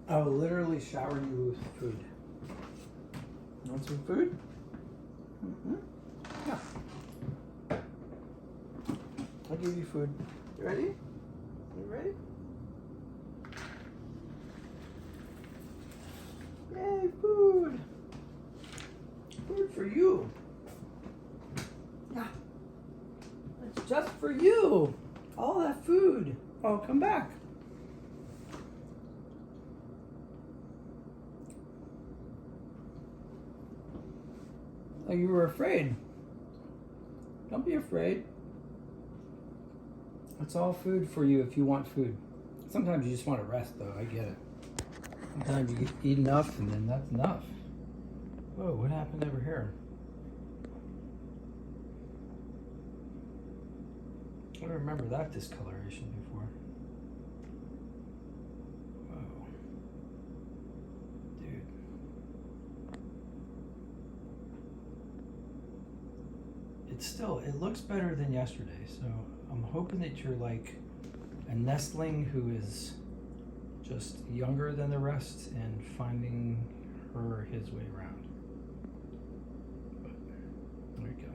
I will literally shower you with food. You want some food? Mm-hmm. Yeah. I'll give you food. You ready? You ready? Yay, food! Food for you. Yeah. It's just for you. All that food. Oh, come back. Oh, you were afraid. Don't be afraid. It's all food for you if you want food. Sometimes you just want to rest, though. I get it. Sometimes you eat enough and then that's enough. Whoa, what happened over here? I don't remember that discoloration before. Whoa. Dude. It looks better than yesterday, so I'm hoping that you're like a nestling who is just younger than the rest and finding her or his way around. But there you go.